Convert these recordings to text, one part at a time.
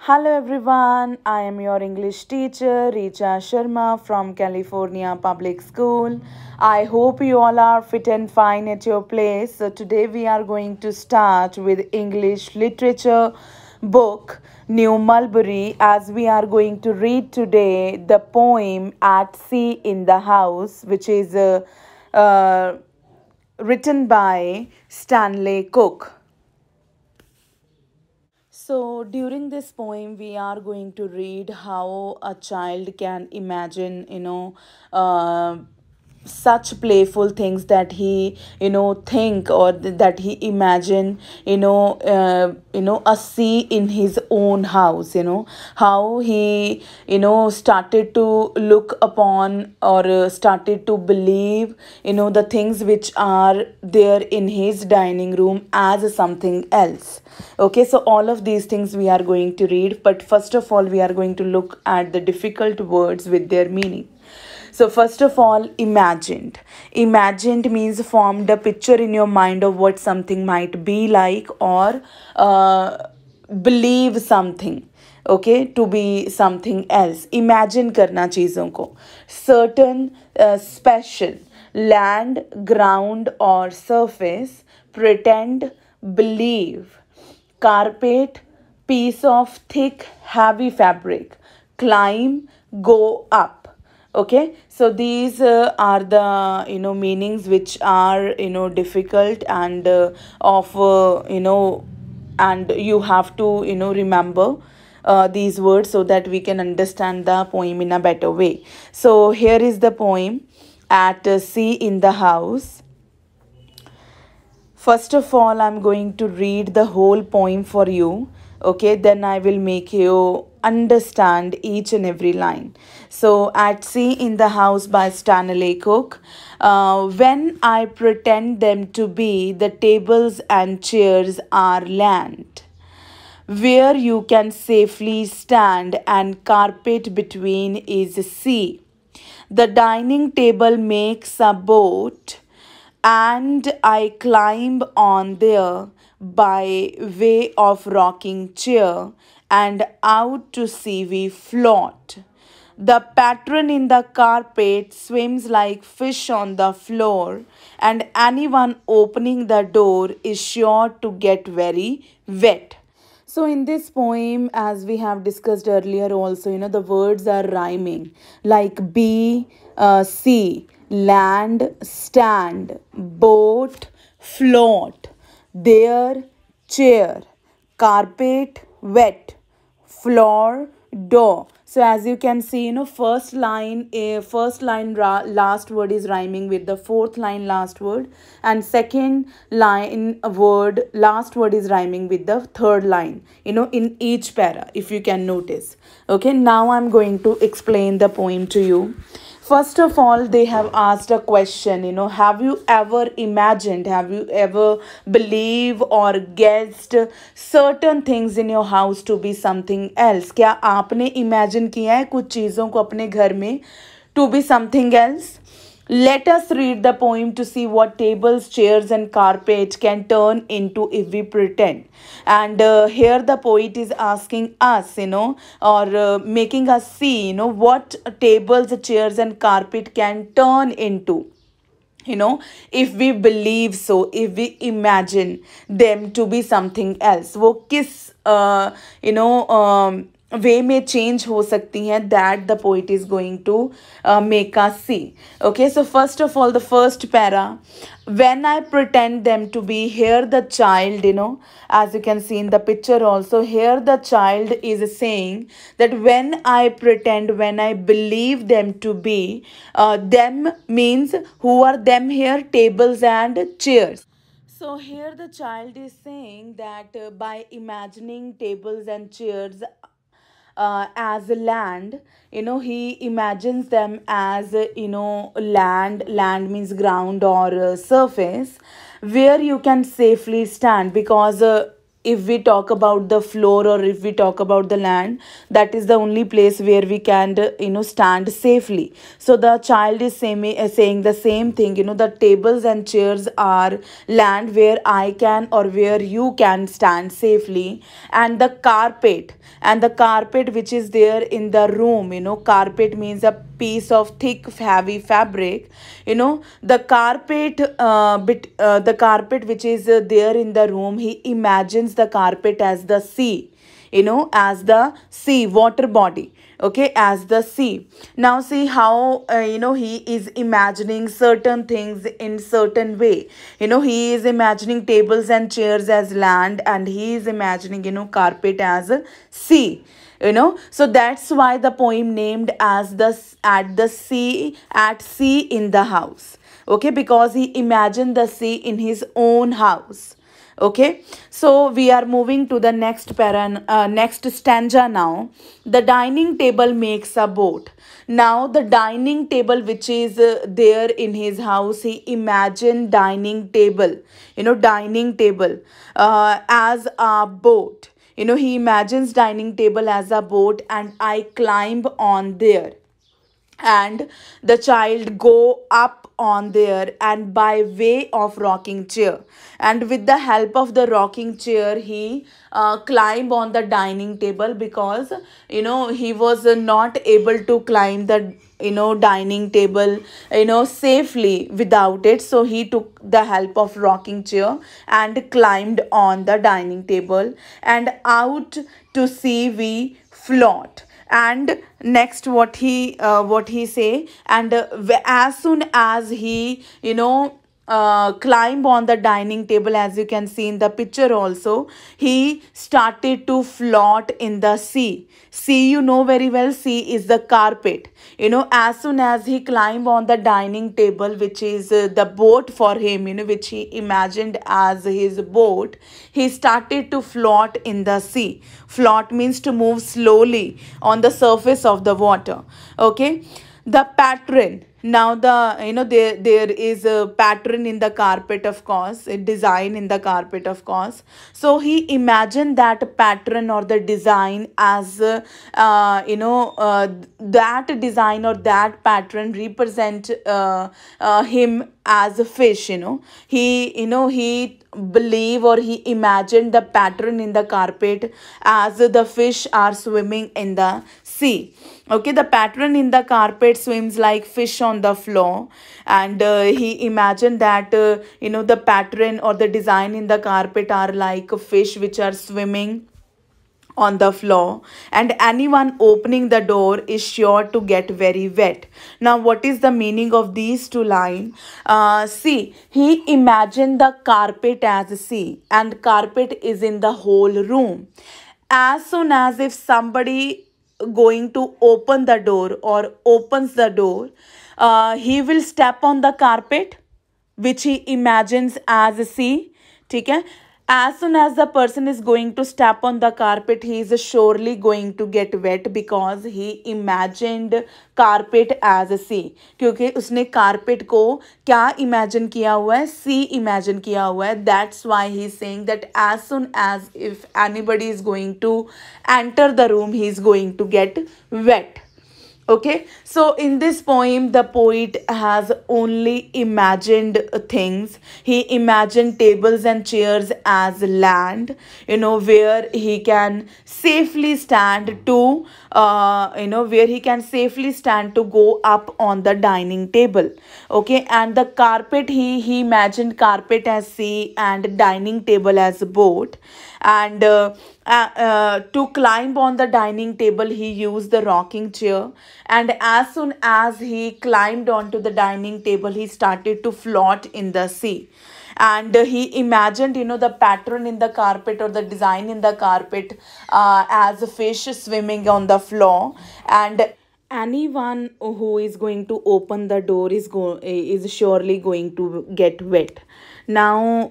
Hello everyone, I am your English teacher Richa Sharma from California Public School. I hope you all are fit and fine at your place. So today we are going to start with English literature book New Mulberry, as we are going to read today the poem At Sea in the House, which is uh, written by Stanley Cook. So, during this poem, we are going to read how a child can imagine, uh, such playful things that he, think, or that he imagine, a sea in his own house, how he, started to look upon, or started to believe, the things which are there in his dining room as something else. Okay, so all of these things we are going to read, but first of all we are going to look at the difficult words with their meaning. So first of all, imagined. Imagined means formed a picture in your mind of what something might be like, or believe something, okay, to be something else. Imagine करना चीज़ों को. Certain, special. Land, ground or surface. Pretend, believe. Carpet, piece of thick heavy fabric. Climb, go up. Okay, so these are the meanings which are difficult, and of and you have to remember these words so that we can understand the poem in a better way. So here is the poem At Sea in the House. First of all, I'm going to read the whole poem for you. Okay, then I will make you understand each and every line. So, At Sea in the House by Stanley Cook. When I pretend them to be, the tables and chairs are land, where you can safely stand, and carpet between is sea. The dining table makes a boat, and I climb on there by way of rocking chair, and out to sea we float. The pattern in the carpet swims like fish on the floor, and anyone opening the door is sure to get very wet. So, in this poem, as we have discussed earlier, also, the words are rhyming, like be, sea, land, stand, boat, float, there, chair, carpet, wet, floor, door. So as you can see, last word is rhyming with the fourth line last word, and second line word last word is rhyming with the third line, in each para, if you can notice. Okay, now I'm going to explain the poem to you. First of all, they have asked a question, have you ever imagined, have you ever believed or guessed certain things in your house to be something else? क्या आपने imagine किया है कुछ चीज़ों को अपने घर में to be something else? Let us read the poem to see what tables, chairs, and carpet can turn into if we pretend. And here the poet is asking us, or making us see, what tables, chairs, and carpet can turn into. If we believe so, if we imagine them to be something else, वो किस वे में change हो सकती हैं, that the poet is going to make us see. Okay, so first of all, the first para, when I pretend them to be, here the child, as you can see in the picture also, here the child is saying that when I pretend, when I believe them to be, them means who are them here? Tables and chairs. So here the child is saying that by imagining tables and chairs as land, he imagines them as land. Land means ground or surface, where you can safely stand, because if we talk about the floor or if we talk about the land, that is the only place where we can stand safely. So the child is saying the same thing, the tables and chairs are land where I can or where you can stand safely. And the carpet which is there in the room, carpet means a piece of thick heavy fabric. The carpet which is there in the room, he imagines the carpet as the sea, as the sea water body, okay, as the sea. Now see how he is imagining certain things in certain way. He is imagining tables and chairs as land, and he is imagining carpet as a sea. So that's why the poem named as at sea in the house, okay, because he imagined the sea in his own house. Okay, so we are moving to the next stanza now. The dining table makes a boat. Now the dining table which is there in his house, he imagined dining table as a boat. He imagines dining table as a boat, and I climb on there, and the child go up on there, and by way of rocking chair, and with the help of the rocking chair, he climb on the dining table, because he was not able to climb the dining table safely without it. So he took the help of rocking chair and climbed on the dining table, and out to sea we float. And next what he say, and as soon as he climb on the dining table, as you can see in the picture also, he started to float in the sea. Sea, very well, sea is the carpet. As soon as he climbed on the dining table, which is the boat for him, which he imagined as his boat, he started to float in the sea. Float means to move slowly on the surface of the water. Okay, the pattern. Now there is a pattern in the carpet, of course, a design in the carpet, of course. So he imagined that pattern or the design as that design or that pattern represent him as a fish. He believe or he imagined the pattern in the carpet as the fish are swimming in the sea. Okay, the pattern in the carpet swims like fish on the floor, and he imagined that the pattern or the design in the carpet are like a fish which are swimming on the floor, and anyone opening the door is sure to get very wet. Now what is the meaning of these two lines? See, he imagined the carpet as a sea, and carpet is in the whole room. As soon as if somebody going to open the door or opens the door, he will step on the carpet which he imagines as a sea. Okay, as soon as the person is going to step on the carpet, he is surely going to get wet, because he imagined carpet as a sea. क्योंकि उसने carpet को क्या imagine किया हुआ है? Sea imagine किया हुआ है. That's why he is saying that as soon as if anybody is going to enter the room, he is going to get wet. Okay, so in this poem, the poet has only imagined things. He imagined tables and chairs as land, where he can safely stand to, where he can safely stand to go up on the dining table. Okay, and the carpet, he imagined carpet as sea and dining table as a boat. And to climb on the dining table, he used the rocking chair, and as soon as he climbed onto the dining table, he started to float in the sea. And he imagined the pattern in the carpet or the design in the carpet as a fish swimming on the floor, and anyone who is going to open the door is surely going to get wet. Now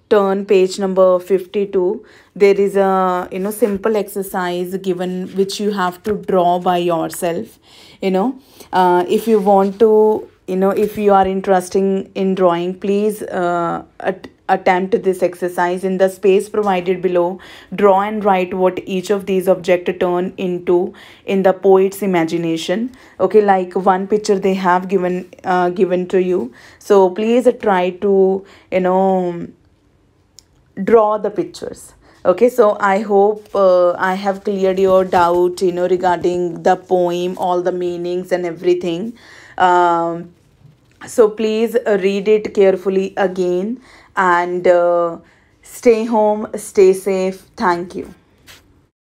turn page number 52. There is a simple exercise given which you have to draw by yourself. If you want to if you are interested in drawing, please attempt this exercise. In the space provided below, draw and write what each of these objects turn into in the poet's imagination. Okay, like one picture they have given to you. So please try to, you know, draw the pictures. Okay, so I hope I have cleared your doubt, you know, regarding the poem, all the meanings and everything. So please read it carefully again, and stay home, stay safe. Thank you.